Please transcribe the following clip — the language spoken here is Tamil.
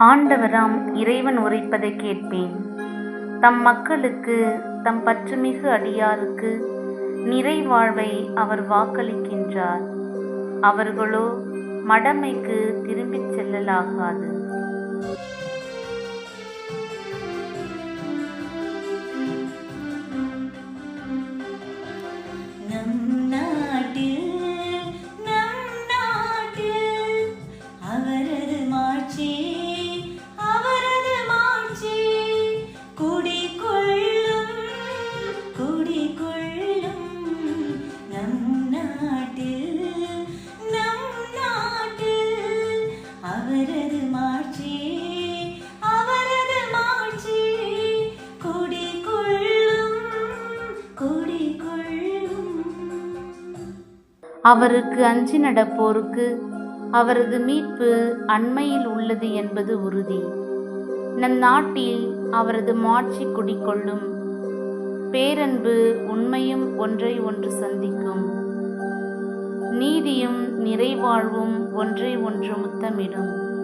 ஆண்டவராம் இறைவன் உரைப்பதைக் கேட்பேன். தம் மக்களுக்கு, தம் பற்றுமிகு அடியாருக்கு நிறைவாழ்வை அவர் வாக்களிக்கின்றார். அவர்களோ மடமைக்கு திரும்பிச் செல்லலாகாது. அவருக்கு அஞ்சி நடப்போருக்கு அவரது மீட்பு அண்மையில் உள்ளது என்பது உறுதி. நம் நாட்டில் அவரது மாட்சி குடிகொள்ளும். பேரன்பு உண்மையும் ஒன்றை ஒன்று சந்திக்கும். நீதியும் நிறைவாழ்வும் ஒன்றை ஒன்று முத்தமிடும்.